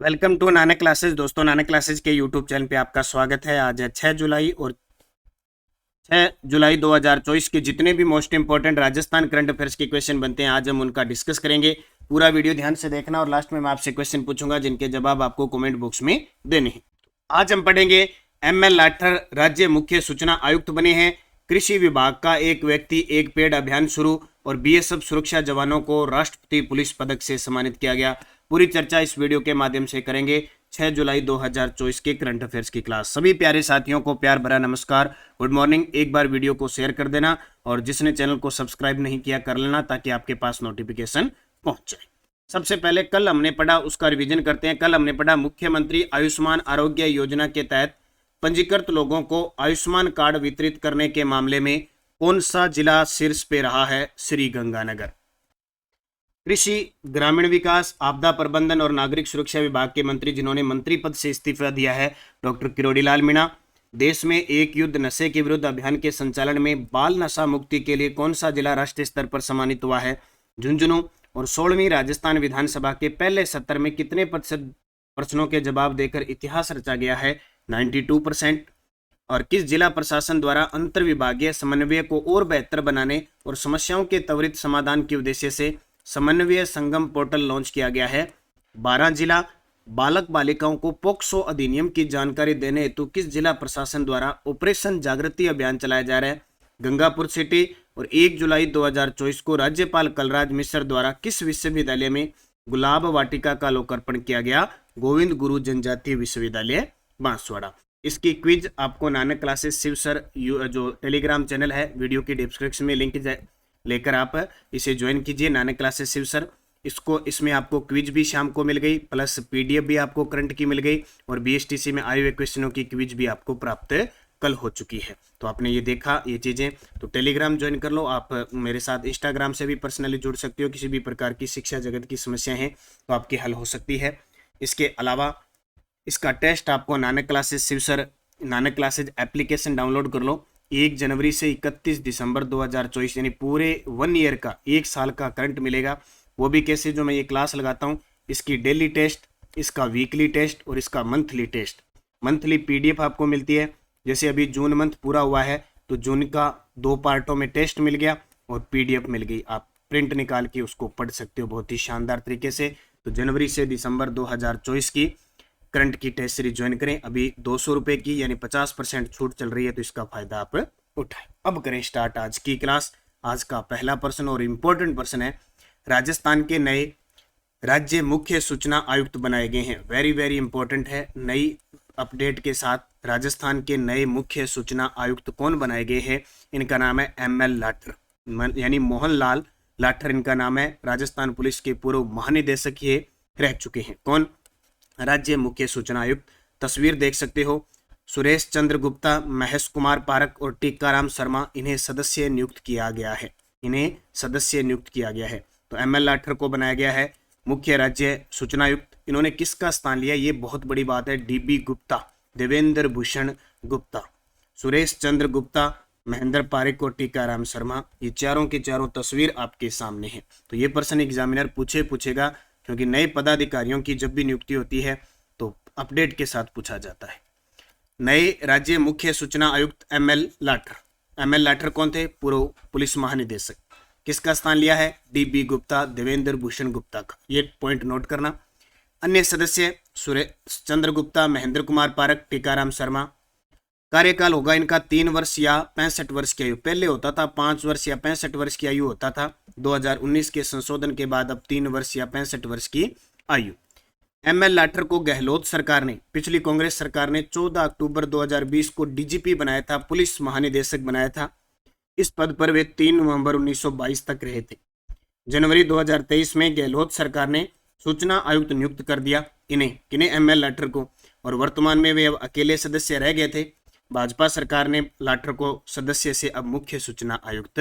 Welcome to Nanak classes. दोस्तों, Nanak classes के YouTube channel पे आपका स्वागत है। आज है 6 जुलाई और 6 जुलाई 2024 के जितने भी most important Rajasthan current affairs के क्वेश्चन बनते हैं आज हम उनका डिस्कस करेंगे। पूरा वीडियो ध्यान से देखना और लास्ट में मैं आपसे क्वेश्चन पूछूंगा जिनके जवाब आपको कमेंट बॉक्स में देने हैं। आज हम पढ़ेंगे ML लाठर राज्य मुख्य सूचना आयुक्त बने हैं। कृषि विभाग का एक व्यक्ति एक पेड़ अभियान शुरू और BSF सुरक्षा जवानों को राष्ट्रपति पुलिस पदक से सम्मानित किया गया। पूरी चर्चा इस वीडियो के माध्यम से करेंगे। 6 जुलाई 2024 के करंट अफेयर्स की क्लास। सभी प्यारे साथियों को प्यार भरा नमस्कार, गुड मॉर्निंग। एक बार वीडियो को शेयर कर देना और जिसने चैनल को सब्सक्राइब नहीं किया कर लेना ताकि आपके पास नोटिफिकेशन पहुंच जाए। सबसे पहले कल हमने पढ़ा उसका रिवीजन करते हैं। कल हमने पढ़ा मुख्यमंत्री आयुष्मान आरोग्य योजना के तहत पंजीकृत लोगों को आयुष्मान कार्ड वितरित करने के मामले में कौन सा जिला शीर्ष पे रहा है? श्री गंगानगर। कृषि, ग्रामीण विकास, आपदा प्रबंधन और नागरिक सुरक्षा विभाग के मंत्री जिन्होंने मंत्री पद से इस्तीफा दिया है, डॉक्टर किरोड़ी लाल मीणा। देश में एक युद्ध नशे के विरुद्ध अभियान के संचालन में बाल नशा मुक्ति के लिए कौन सा जिला राष्ट्रीय स्तर पर सम्मानित हुआ है? झुंझुनू। और 16वीं राजस्थान विधानसभा के पहले सत्र में कितने प्रतिशत प्रश्नों के जवाब देकर इतिहास रचा गया है? 92%। और किस जिला प्रशासन द्वारा अंतर विभागीय समन्वय को और बेहतर बनाने और समस्याओं के त्वरित समाधान के उद्देश्य से समन्वय संगम पोर्टल लॉन्च किया गया है? 12 जिला। बालक बालिकाओं को पोक्सो अधिनियम की जानकारी देने हेतु किस जिला प्रशासन द्वारा ऑपरेशन जागृति अभियान चलाया जा रहा है? गंगापुर सिटी। और 1 जुलाई 2024 को राज्यपाल कलराज मिश्र द्वारा किस विश्वविद्यालय में गुलाब वाटिका का लोकार्पण किया गया? गोविंद गुरु जनजातीय विश्वविद्यालय बांसवाड़ा। इसकी क्विज आपको नानक क्लासेस शिव सर जो टेलीग्राम चैनल है, वीडियो की डिस्क्रिप्शन में लिंक लेकर आप इसे ज्वाइन कीजिए, नानक क्लासेस शिव सर। इसमें आपको क्विज भी शाम को मिल गई, प्लस PDF भी आपको करंट की मिल गई और BSTC में आए हुए क्वेश्चनों की क्विज भी आपको प्राप्त कल हो चुकी है। तो आपने ये देखा ये चीज़ें, तो टेलीग्राम ज्वाइन कर लो। आप मेरे साथ इंस्टाग्राम से भी पर्सनली जुड़ सकते हो। किसी भी प्रकार की शिक्षा जगत की समस्या है तो आपकी हल हो सकती है। इसके अलावा इसका टेस्ट आपको Nanak classes Shiv sir Nanak classes application download कर लो। 1 जनवरी से 31 दिसंबर 2024 यानी पूरे 1 ईयर का, 1 साल का करंट मिलेगा। वो भी कैसे? जो मैं ये क्लास लगाता हूँ, इसकी डेली टेस्ट, इसका वीकली टेस्ट और इसका मंथली टेस्ट। मंथली PDF आपको मिलती है। जैसे अभी जून मंथ पूरा हुआ है तो जून का 2 पार्टों में टेस्ट मिल गया और PDF मिल गई। आप प्रिंट निकाल के उसको पढ़ सकते हो बहुत ही शानदार तरीके से। तो जनवरी से दिसंबर 2024 की करंट की टेस्ट सीरीज ज्वाइन करें। अभी 200 रुपए की यानी 50% छूट चल रही है, तो इसका फायदा आप उठाएं। अब करें स्टार्ट आज की क्लास। आज का पहला प्रश्न और इम्पोर्टेंट प्रश्न है, राजस्थान के नए राज्य मुख्य सूचना आयुक्त बनाए गए हैं। वेरी वेरी इंपॉर्टेंट है। नई अपडेट के साथ राजस्थान के नए मुख्य सूचना आयुक्त कौन बनाए गए हैं? इनका नाम है ML लाठर यानी मोहन लाल लाठर इनका नाम है। राजस्थान पुलिस के पूर्व महानिदेशक ये रह चुके हैं। कौन? राज्य मुख्य सूचना आयुक्त। तस्वीर देख सकते हो, सुरेश चंद्र गुप्ता, महेश कुमार पारक और टीकाराम शर्मा, इन्हें सदस्य नियुक्त किया गया है। तो ML लाठर को बनाया गया है मुख्य राज्य सूचना आयुक्त। इन्होंने किसका स्थान लिया? ये बहुत बड़ी बात है। DB गुप्ता, देवेंद्र भूषण गुप्ता, सुरेश चंद्र गुप्ता, महेंद्र पारिक और टीकाराम शर्मा, ये चारों की चारों तस्वीर आपके सामने है। तो ये प्रश्न एग्जामिनर पूछेगा क्योंकि नए पदाधिकारियों की जब भी नियुक्ति होती है तो अपडेट के साथ पूछा जाता है। नए राज्य मुख्य सूचना आयुक्त ML लाठर कौन थे? पूर्व पुलिस महानिदेशक। किसका स्थान लिया है? DB गुप्ता, देवेंद्र भूषण गुप्ता का। ये पॉइंट नोट करना। अन्य सदस्य सुरेश चंद्र गुप्ता, महेंद्र कुमार पारक, टीकाराम शर्मा। कार्यकाल होगा इनका 3 वर्ष या 65 वर्ष की आयु। पहले होता था 5 वर्ष या 65 वर्ष की आयु होता था। 2019 के संशोधन के बाद अब 3 वर्ष या 65 वर्ष की आयु। ML लाठर को गहलोत सरकार ने, पिछली कांग्रेस सरकार ने 14 अक्टूबर 2020 को DGP बनाया था, पुलिस महानिदेशक बनाया था। इस पद पर वे 3 नवंबर 1922 तक रहे थे। जनवरी 2023 में गहलोत सरकार ने सूचना आयुक्त नियुक्त कर दिया किन्हें? ML लाठर को। और वर्तमान में वे अब अकेले सदस्य रह गए थे। भाजपा सरकार ने लाठर को सदस्य से अब मुख्य सूचना आयुक्त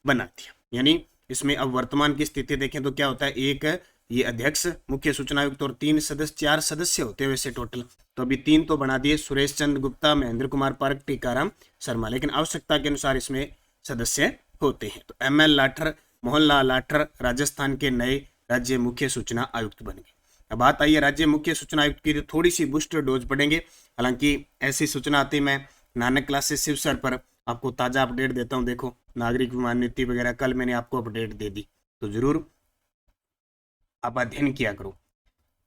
बना दिया। यानी इसमें अब वर्तमान की स्थिति देखें तो क्या होता है, एक ये अध्यक्ष मुख्य सूचना आयुक्त और 4 सदस्य होते हैं वैसे टोटल। तो अभी 3 तो बना दिए, सुरेश चंद्र गुप्ता, महेंद्र कुमार पारक, टीकाराम शर्मा, लेकिन आवश्यकता के अनुसार इसमें सदस्य होते हैं। तो ML लाठर, मोहन लाल लाठर राजस्थान के नए राज्य मुख्य सूचना आयुक्त बन गए। अब बात आई है राज्य मुख्य सूचना आयुक्त की, तो थोड़ी सी बूस्टर डोज पढ़ेंगे। हालांकि ऐसी सूचना आती मैं नानक क्लासेस शिव सर पर आपको ताजा अपडेट देता हूं। देखो नागरिक विमान नीति वगैरह कल मैंने आपको अपडेट दे दी, तो जरूर आप अध्ययन किया करो।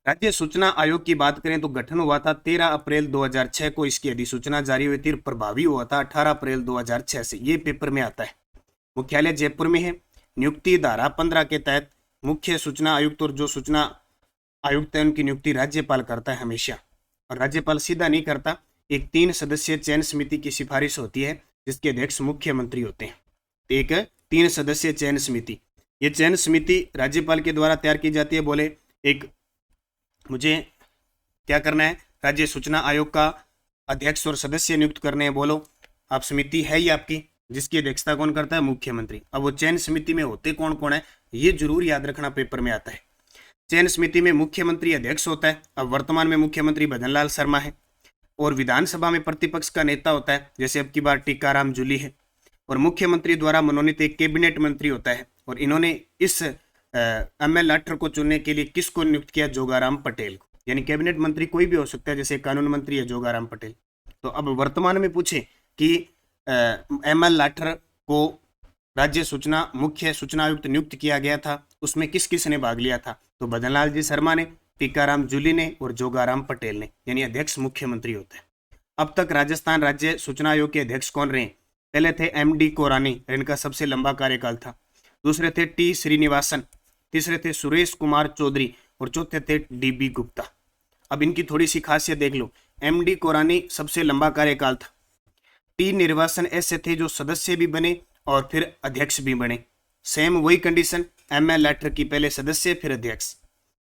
राज्य सूचना आयोग की बात करें तो गठन हुआ था 13 अप्रैल 2006 को, इसकी अधिसूचना जारी हुई थी, प्रभावी हुआ था 18 अप्रैल 2006 से। ये पेपर में आता है। मुख्यालय जयपुर में है। नियुक्ति धारा 15 के तहत मुख्य सूचना आयुक्त और जो सूचना आयुक्त है उनकी नियुक्ति राज्यपाल करता है हमेशा, और राज्यपाल सीधा नहीं करता, एक 3 सदस्यीय चयन समिति की सिफारिश होती है जिसके अध्यक्ष मुख्यमंत्री होते हैं। एक 3 सदस्यीय चयन समिति, ये चयन समिति राज्यपाल के द्वारा तैयार की जाती है। बोले एक मुझे क्या करना है, राज्य सूचना आयोग का अध्यक्ष और सदस्य नियुक्त करने हैं, बोलो आप समिति है ही आपकी, जिसकी अध्यक्षता कौन करता है, मुख्यमंत्री। अब वो चयन समिति में होते कौन कौन है, ये जरूर याद रखना, पेपर में आता है। चयन समिति में मुख्यमंत्री अध्यक्ष होता है। अब वर्तमान में मुख्यमंत्री भजनलाल शर्मा है, और विधानसभा में प्रतिपक्ष का नेता होता है, जैसे अब की बार टीकाराम जूली है, और मुख्यमंत्री द्वारा मनोनीत एक कैबिनेट मंत्री होता है। और इन्होंने इस ML 18 को चुनने के लिए किसको नियुक्त किया, जोगाराम पटेल को। यानी कैबिनेट मंत्री कोई भी हो सकता है, जैसे कानून मंत्री है जोगाराम पटेल। तो अब वर्तमान में पूछे कि ML 18 को राज्य सूचना मुख्य सूचना आयुक्त नियुक्त किया गया था, उसमें किस किस ने भाग लिया था, तो भजनलाल जी शर्मा ने, टीकाराम जूली ने और जोगाराम पटेल ने, यानी अध्यक्ष मुख्यमंत्री होते हैं। अब तक राजस्थान राज्य सूचना आयोग के अध्यक्ष कौन रहे, पहले थे MD कोरानी, इनका सबसे लंबा कार्यकाल था। दूसरे थे T श्रीनिवासन, तीसरे थे सुरेश कुमार चौधरी, और चौथे थे DB गुप्ता। अब इनकी थोड़ी सी खासियत देख लो। MD कोरानी सबसे लंबा कार्यकाल था। T निर्वासन ऐसे थे जो सदस्य भी बने और फिर अध्यक्ष भी बने, सेम वही कंडीशन ML 18 की, पहले सदस्य फिर अध्यक्ष।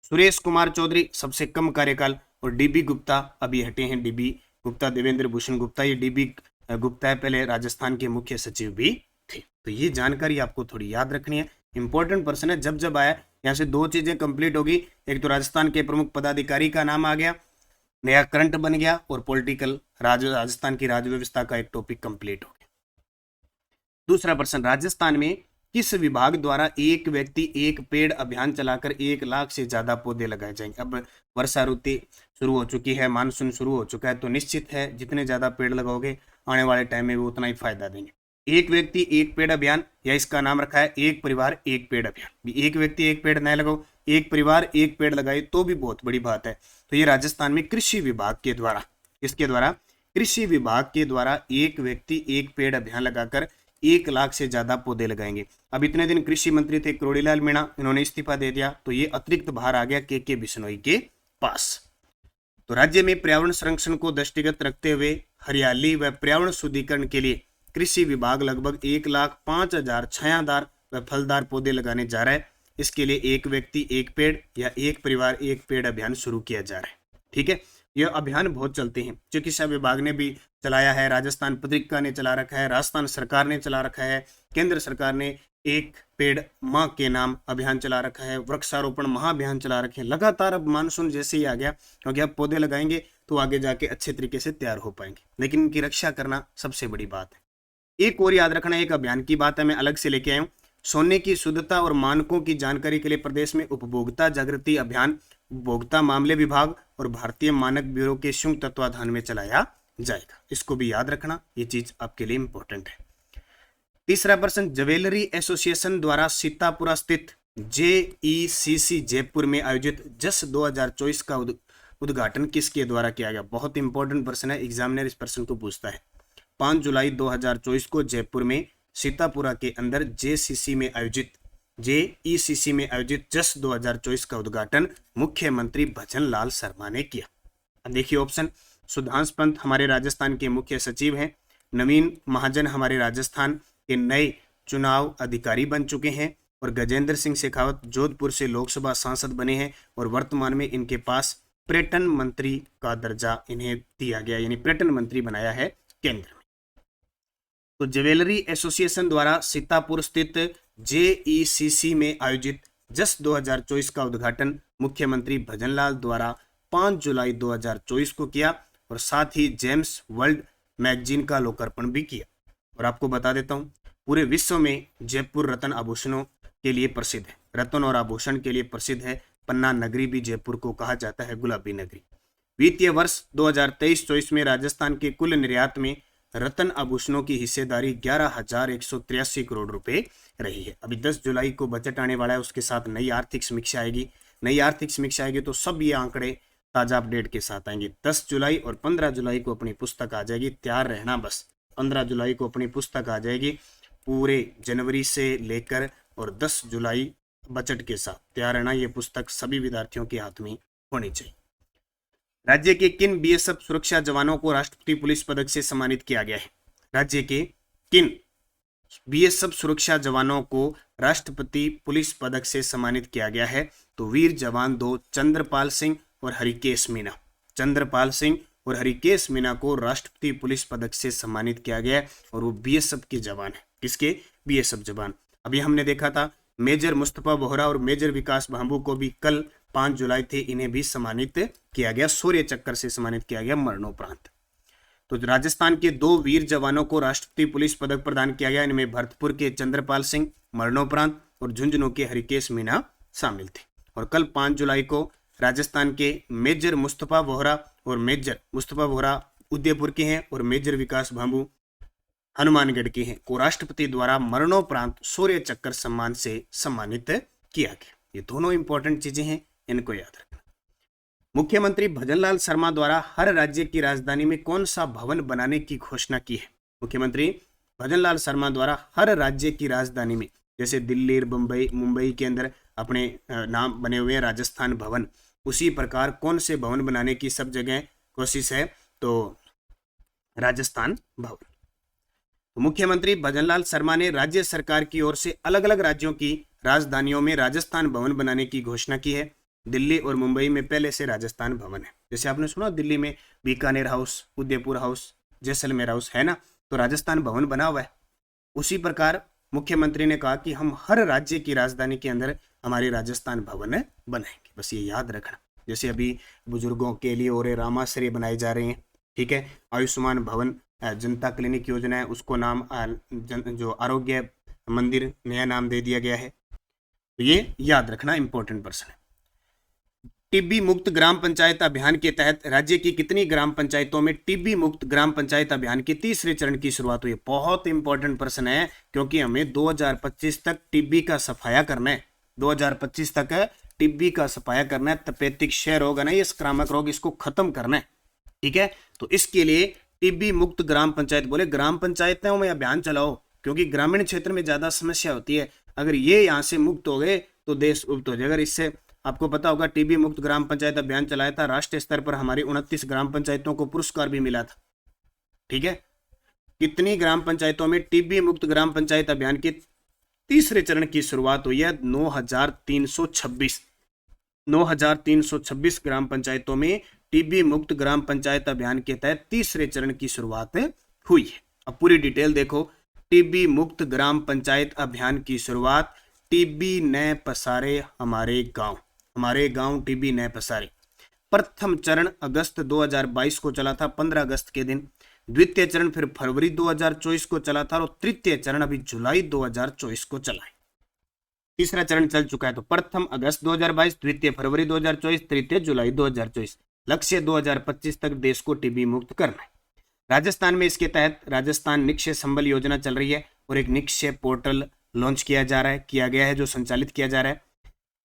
सुरेश कुमार चौधरी सबसे कम कार्यकाल, और DB गुप्ता अभी हटे हैं, DB गुप्ता देवेंद्र भूषण गुप्ता, ये DB गुप्ता है, पहले राजस्थान के मुख्य सचिव भी थे। तो ये जानकारी आपको थोड़ी याद रखनी है, इंपॉर्टेंट पर्सन है। जब जब आया यहाँ से 2 चीजें कंप्लीट होगी, एक तो राजस्थान के प्रमुख पदाधिकारी का नाम आ गया, नया करंट बन गया, और पॉलिटिकल राजस्थान की राज्य व्यवस्था का एक टॉपिक कंप्लीट हो गया। दूसरा प्रश्न, राजस्थान में किस विभाग द्वारा एक व्यक्ति एक पेड़ अभियान चलाकर 1 लाख से ज्यादा पौधे लगाए जाएंगे। अब वर्षा ऋतु शुरू हो चुकी है, मानसून शुरू हो चुका है, तो निश्चित है जितने ज्यादा पेड़ लगाओगे आने वाले टाइम में वो उतना ही फायदा देंगे। एक व्यक्ति एक पेड़ अभियान, या इसका नाम रखा है एक परिवार एक पेड़ अभियान। एक व्यक्ति एक पेड़ न लगाओ, एक परिवार एक पेड़ लगाए तो भी बहुत बड़ी बात है। तो ये राजस्थान में कृषि विभाग के द्वारा, इसके द्वारा कृषि विभाग के द्वारा एक व्यक्ति एक पेड़ अभियान लगाकर 1 लाख से ज्यादा पौधे लगाएंगे। अब इतने दिन कृषि मंत्री थे करोड़ीलाल मीणा, इन्होंने इस्तीफा दे दिया, तो ये अतिरिक्त भार आ गया के बिश्नोई के पास। तो राज्य में पर्यावरण संरक्षण को दृष्टिगत रखते हुए हरियाली व पर्यावरण शुद्धिकरण के लिए कृषि विभाग लगभग 1,05,000 छायादार व फलदार पौधे लगाने जा रहा है। इसके लिए एक व्यक्ति एक पेड़ या एक परिवार एक पेड़ अभियान शुरू किया जा रहा है। ठीक है, यह अभियान बहुत चलते हैं, चिकित्सा विभाग ने भी चलाया है, राजस्थान पत्रिका ने चला रखा है, राजस्थान सरकार ने चला रखा है, केंद्र सरकार ने एक पेड़ माँ के नाम अभियान चला रखा है, वृक्षारोपण महाअभियान चला रखे हैं। लगातार अब मानसून जैसे ही आ गया, क्योंकि अब पौधे लगाएंगे तो आगे जाके अच्छे तरीके से तैयार हो पाएंगे, लेकिन इनकी रक्षा करना सबसे बड़ी बात है। एक और याद रखना, एक अभियान की बात है, मैं अलग से लेके आया हूँ। सोने की शुद्धता और मानकों की जानकारी के लिए प्रदेश में उपभोक्ता जागृति अभियान उपभोक्ता मामले विभाग और भारतीय मानक ब्यूरो के संयुक्त तत्वाधान में चलाया जाएगा। इसको भी याद रखना, ये चीज आपके लिए इंपॉर्टेंट है। तीसरा प्रश्न, ज्वेलरी एसोसिएशन द्वारा सीतापुरा स्थित JECC जयपुर में आयोजित जस 2024 का उद्घाटन किसके द्वारा किया गया। बहुत इंपॉर्टेंट प्रश्न है, एग्जामिनर इस प्रश्न को पूछता है। 5 जुलाई 2024 को जयपुर में सीतापुरा के अंदर JECC में आयोजित जस 2024 का उद्घाटन मुख्यमंत्री भजनलाल शर्मा ने किया। अब देखिए ऑप्शन, सुधांश पंत हमारे राजस्थान के मुख्य सचिव हैं, नवीन महाजन हमारे राजस्थान के नए चुनाव अधिकारी बन चुके हैं, और गजेंद्र सिंह शेखावत जोधपुर से लोकसभा सांसद बने हैं, और वर्तमान में इनके पास पर्यटन मंत्री का दर्जा इन्हें दिया गया, यानी पर्यटन मंत्री बनाया है केंद्र में। तो ज्वेलरी एसोसिएशन द्वारा सीतापुर स्थित JECC में आयोजित जस 2024 का उद्घाटन मुख्यमंत्री भजनलाल द्वारा 5 जुलाई 2024 को किया, और साथ ही जेम्स वर्ल्ड मैगजीन का लोकार्पण भी किया। और आपको बता देता हूं, पूरे विश्व में जयपुर रत्न आभूषणों के लिए प्रसिद्ध है, रत्न और आभूषण के लिए प्रसिद्ध है। पन्ना नगरी भी जयपुर को कहा जाता है गुलाबी नगरी। वित्तीय वर्ष 2023-24 में राजस्थान के कुल निर्यात में रत्न आभूषणों की हिस्सेदारी 11,183 करोड़ रुपए रही है। अभी 10 जुलाई को बजट आने वाला है, उसके साथ नई आर्थिक समीक्षा आएगी। नई आर्थिक समीक्षा आएगी तो सब ये आंकड़े ताजा अपडेट के साथ आएंगे। 10 जुलाई और 15 जुलाई को अपनी पुस्तक आ जाएगी, तैयार रहना बस। 15 जुलाई को अपनी पुस्तक आ जाएगी, पूरे जनवरी से लेकर और 10 जुलाई बजट के साथ तैयार रहना। ये पुस्तक सभी विद्यार्थियों के हाथ में होनी चाहिए। राज्य के किन बीएसएफ सुरक्षा जवानों को राष्ट्रपति पुलिस पदक से सम्मानित किया गया है? राज्य के किन बीएसएफ सुरक्षा जवानों को राष्ट्रपति पुलिस पदक से सम्मानित किया गया है? तो वीर जवान 2 चंद्रपाल सिंह और हरिकेश मीणा। चंद्रपाल सिंह और हरिकेश मीणा को राष्ट्रपति पुलिस पदक से सम्मानित किया गया है और वो बीएसएफ के जवान है। किसके? बीएसएफ जवान। अभी हमने देखा था मेजर मुस्तफा बोहरा और मेजर विकास भांबू को भी कल 5 जुलाई थे, इन्हें भी सम्मानित किया गया, शौर्य चक्र से सम्मानित किया गया मरणोपरांत। तो राजस्थान के 2 वीर जवानों को राष्ट्रपति पुलिस पदक प्रदान किया गया। इनमें भरतपुर के चंद्रपाल सिंह मरणोपरांत और झुंझुनू के हरिकेश मीणा शामिल थे। और कल 5 जुलाई को राजस्थान के मेजर मुस्तफा बोहरा और मेजर मुस्तफा बोहरा उदयपुर के हैं और मेजर विकास भांबू हनुमानगढ़ के हैं, को राष्ट्रपति द्वारा मरणोपरांत शौर्य चक्र सम्मान से सम्मानित किया गया। ये दोनों इंपॉर्टेंट चीजें हैं, इनको याद रखना। मुख्यमंत्री भजनलाल शर्मा द्वारा हर राज्य की राजधानी में कौन सा भवन बनाने की घोषणा की है? मुख्यमंत्री भजनलाल शर्मा द्वारा हर राज्य की राजधानी में, जैसे दिल्ली, मुंबई के अंदर अपने नाम बने हुए हैं राजस्थान भवन, उसी प्रकार कौन से भवन बनाने की सब जगह कोशिश है? तो राजस्थान भवन। तो मुख्यमंत्री भजनलाल शर्मा ने राज्य सरकार की ओर से अलग अलग राज्यों की राजधानियों में राजस्थान भवन बनाने की घोषणा की है। दिल्ली और मुंबई में पहले से राजस्थान भवन है। जैसे आपने सुना दिल्ली में Bikaner house, Udaipur house, Jaisalmer house है ना, तो राजस्थान भवन बना हुआ है। उसी प्रकार मुख्यमंत्री ने कहा कि हम हर राज्य की राजधानी के अंदर हमारी राजस्थान भवन बनाएंगे। बस ये याद रखना। जैसे अभी बुजुर्गों के लिए और रामाश्रय बनाए जा रहे हैं, ठीक है। आयुष्मान भवन जनता क्लिनिक योजना है, उसको नाम जो आरोग्य मंदिर नया नाम दे दिया गया है। तो ये याद रखना, इंपॉर्टेंट पर्सन है। टीबी मुक्त ग्राम पंचायत अभियान के तहत राज्य की कितनी ग्राम पंचायतों में टीबी मुक्त ग्राम पंचायत अभियान के तीसरे चरण की शुरुआत हुई? बहुत इंपॉर्टेंट प्रश्न है, क्योंकि हमें 2025 तक टीबी का सफाया करना है। 2025 तक टीबी का सफाया करना है। तपेदिक क्षय रोग है ना, ये संक्रामक रोग, इसको खत्म करना है, ठीक है। तो इसके लिए टीबी मुक्त ग्राम पंचायत बोले, ग्राम पंचायतों में अभियान चलाओ, क्योंकि ग्रामीण क्षेत्र में ज्यादा समस्या होती है। अगर ये यहाँ से मुक्त हो गए तो देश मुक्त हो जाएगा। इससे आपको पता होगा टीबी मुक्त ग्राम पंचायत अभियान चलाया था, राष्ट्रीय स्तर पर हमारी 29 ग्राम पंचायतों को पुरस्कार भी मिला था, ठीक है। कितनी ग्राम पंचायतों में टीबी मुक्त ग्राम पंचायत अभियान के तीसरे चरण की शुरुआत हुई है? 9,326 ग्राम पंचायतों में टीबी मुक्त ग्राम पंचायत अभियान के तहत तीसरे चरण की शुरुआत हुई है। अब पूरी डिटेल देखो। टीबी मुक्त ग्राम पंचायत अभियान की शुरुआत, टीबी न पसारे हमारे गांव टीबी न पसारे। प्रथम चरण अगस्त 2022 को चला था, 15 अगस्त के दिन। द्वितीय चरण फिर फरवरी 2024 को चला था और तृतीय चरण अभी जुलाई 2024 को चला है। तीसरा चरण चल चुका है। तो प्रथम अगस्त 2022, द्वितीय फरवरी 2024, तृतीय जुलाई 2024। लक्ष्य 2025 तक देश को टीबी मुक्त करना है। राजस्थान में इसके तहत राजस्थान निक्षय संबल योजना चल रही है और एक निक्षय पोर्टल लॉन्च किया गया है जो संचालित किया जा रहा है।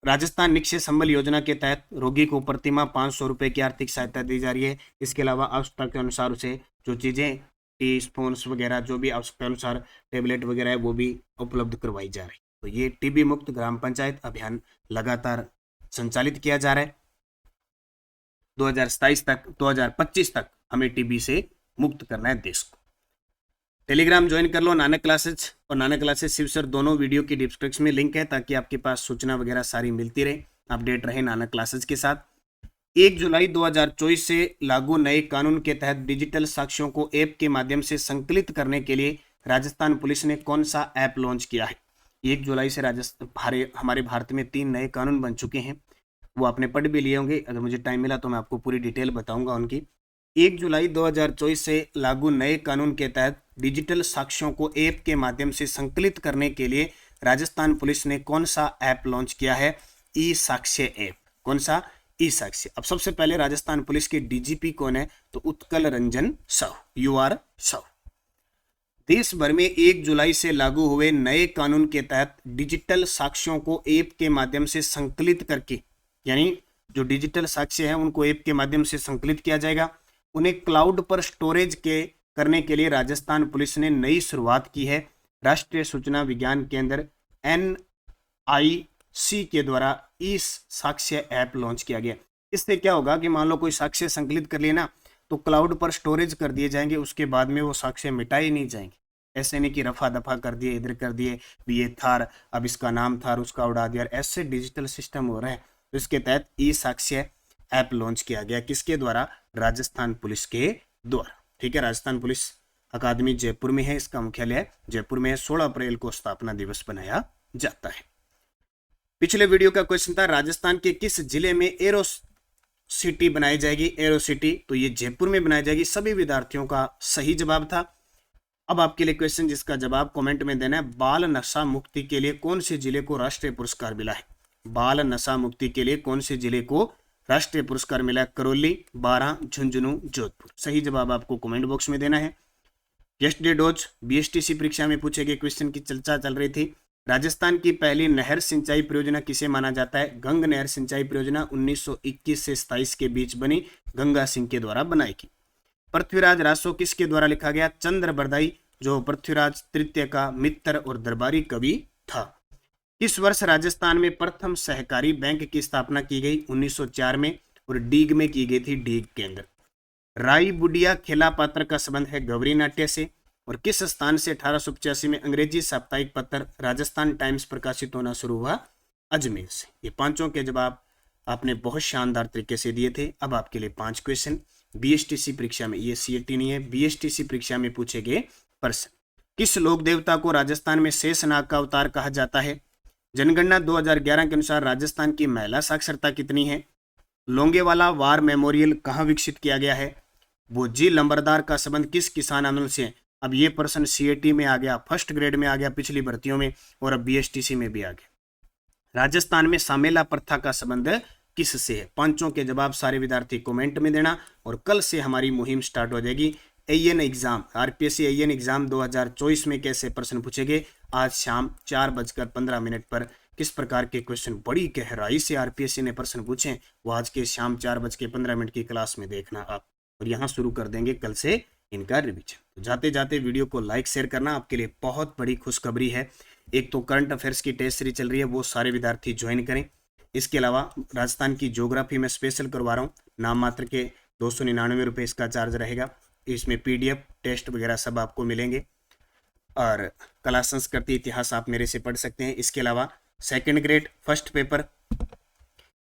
राजस्थान निक्षय संबल योजना के तहत रोगी को प्रतिमाह 500 रुपए की आर्थिक सहायता दी जा रही है। इसके अलावा आवश्यकता के अनुसार उसे जो चीजें टी स्पून्स वगैरह जो भी आवश्यकता अनुसार टेबलेट वगैरह है वो भी उपलब्ध करवाई जा रही है। तो ये टीबी मुक्त ग्राम पंचायत अभियान लगातार संचालित किया जा रहा है। 2025 तक हमें टीबी से मुक्त करना है देश को। टेलीग्राम ज्वाइन कर लो, नानक क्लासेज और नानक क्लासेज शिव सर दोनों वीडियो की डिस्क्रिप्शन में लिंक है, ताकि आपके पास सूचना वगैरह सारी मिलती रहे, अपडेट रहे नानक क्लासेज के साथ। 1 जुलाई 2024 से लागू नए कानून के तहत डिजिटल साक्ष्यों को ऐप के माध्यम से संकलित करने के लिए राजस्थान पुलिस ने कौन सा ऐप लॉन्च किया है? 1 जुलाई से हमारे भारत में 3 नए कानून बन चुके हैं, वो आपने पढ़ भी लिए होंगे। अगर मुझे टाइम मिला तो मैं आपको पूरी डिटेल बताऊंगा उनकी। 1 जुलाई 2024 से लागू नए कानून के तहत डिजिटल साक्ष्यों को ऐप के माध्यम से संकलित करने के लिए राजस्थान पुलिस ने कौन सा ऐप लॉन्च किया है? ई साक्ष्य ऐप। कौन सा? ई साक्ष्य। अब सबसे पहले राजस्थान पुलिस के डीजीपी कौन है? तो उत्कल रंजन साहू, UR साहू। देश भर में 1 जुलाई से लागू हुए नए कानून के तहत डिजिटल साक्ष्यों को ऐप के माध्यम से संकलित करके, यानी जो डिजिटल साक्ष्य हैं उनको ऐप के माध्यम से संकलित किया जाएगा। उन्हें क्लाउड पर स्टोरेज करने के लिए राजस्थान पुलिस ने नई शुरुआत की है। राष्ट्रीय सूचना विज्ञान केंद्र NIC के द्वारा इस साक्ष्य ऐप लॉन्च किया गया। इससे क्या होगा कि मान लो कोई साक्ष्य संकलित कर लिए ना, तो क्लाउड पर स्टोरेज कर दिए जाएंगे, उसके बाद में वो साक्ष्य मिटाए नहीं जाएंगे। ऐसे नहीं कि रफा दफा कर दिए, इधर कर दिए, ये थार, अब इसका नाम थार, उसका उड़ा दिया, ऐसे डिजिटल सिस्टम हो रहे हैं। तो इसके तहत ई साक्ष्य ऐप लॉन्च किया गया। किसके द्वारा? राजस्थान पुलिस के द्वारा। ठीक है, राजस्थान पुलिस अकादमी जयपुर में है, इसका मुख्यालय जयपुर में है। 16 अप्रैल को स्थापना दिवस बनाया जाता है। पिछले वीडियो का क्वेश्चन था राजस्थान के किस जिले में एरो सिटी बनाई जाएगी? एरो सिटी, तो ये जयपुर में बनाई जाएगी। सभी विद्यार्थियों का सही जवाब था। अब आपके लिए क्वेश्चन जिसका जवाब कमेंट में देना है, बाल नशा मुक्ति के लिए कौन से जिले को राष्ट्रीय पुरस्कार मिला है? बाल नशा मुक्ति के लिए कौन से जिले को राष्ट्रीय पुरस्कार मिला? करौली, बारां, झुंझुनू, जोधपुर। सही जवाब आपको कमेंट बॉक्स में देना है। यस्टरडे डोज BSTC परीक्षा में पूछे गए क्वेश्चन की चर्चा चल रही थी। राजस्थान की पहली नहर सिंचाई परियोजना किसे माना जाता है? गंग नहर सिंचाई परियोजना 1921 से 27 के बीच बनी, गंगा सिंह के द्वारा बनाई गई। पृथ्वीराज रासो किसके द्वारा लिखा गया? चंद्र बरदाई, जो पृथ्वीराज तृतीय का मित्र और दरबारी कवि था। किस वर्ष राजस्थान में प्रथम सहकारी बैंक की स्थापना की गई? 1904 में, और डीग में की गई थी, डीग केंद्र। राई बुडिया खेला पात्र का संबंध है गौरी नाट्य से। और किस स्थान से 1885 में अंग्रेजी साप्ताहिक पत्र राजस्थान टाइम्स प्रकाशित होना शुरू हुआ? अजमेर से। ये पांचों के जवाब आपने बहुत शानदार तरीके से दिए थे। अब आपके लिए 5 क्वेश्चन BSTC परीक्षा में, ये CET नहीं है, BSTC परीक्षा में पूछे गए प्रश्न। किस लोक देवता को राजस्थान में शेषनाग का अवतार कहा जाता है? जनगणना 2011 के अनुसार राजस्थान की महिला साक्षरता कितनी है? लोंगेवाला वार मेमोरियल कहाँ विकसित किया गया है? बोझी लंबरदार का संबंध किस किसान आंदोलन से है? अब ये प्रश्न CET में आ गया, फर्स्ट ग्रेड में आ गया पिछली भर्तियों में, और अब BSTC में भी आ गया। राजस्थान में सामेला प्रथा का संबंध किससे है? पांचों के जवाब सारे विद्यार्थी कमेंट में देना। और कल से हमारी मुहिम स्टार्ट हो जाएगी। AN exam, RPSC AN exam 2024 में कैसे प्रश्न पूछेंगे? आज शाम 4:15 पर किस प्रकार के क्वेश्चन बड़ी गहराई से RPSC ने प्रश्न पूछे, वो आज के शाम 4:15 की क्लास में देखना आप। और यहाँ शुरू कर देंगे कल से इनका रिवीजन। तो जाते जाते वीडियो को लाइक शेयर करना। आपके लिए बहुत बड़ी खुशखबरी है। एक तो करंट अफेयर्स की टेस्ट सीरीज चल रही है, वो सारे विद्यार्थी ज्वाइन करें। इसके अलावा राजस्थान की ज्योग्राफी में स्पेशल करवा रहा हूँ, नाम मात्र के 299 रुपये इसका चार्ज रहेगा। इसमें PDF टेस्ट वगैरह सब आपको मिलेंगे। और कला संस्कृति इतिहास आप मेरे से पढ़ सकते हैं। इसके अलावा second grade first paper,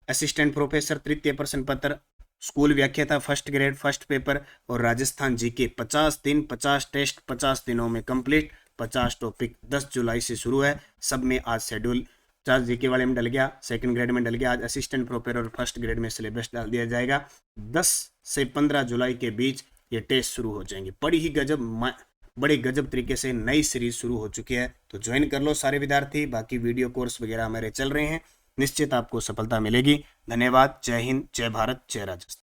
assistant professor तृतीय प्रश्न पत्र, स्कूल व्याख्याता फर्स्ट ग्रेड फर्स्ट पेपर, और राजस्थान GK 50 दिन 50 टेस्ट 50 दिनों में कंप्लीट। 50 टॉपिक 10 जुलाई से शुरू है। सब में आज शेड्यूल 50 GK वाले में डल गया, सेकंड ग्रेड में डल गया। आज असिस्टेंट प्रोफेसर और फर्स्ट ग्रेड में सिलेबस डाल दिया जाएगा। 10 से 15 जुलाई के बीच ये टेस्ट शुरू हो जाएंगे। बड़े गजब तरीके से नई सीरीज शुरू हो चुकी है। तो ज्वाइन कर लो सारे विद्यार्थी। बाकी वीडियो कोर्स वगैरह हमारे चल रहे हैं, निश्चित आपको सफलता मिलेगी। धन्यवाद। जय हिंद, जय भारत, जय राजस्थान।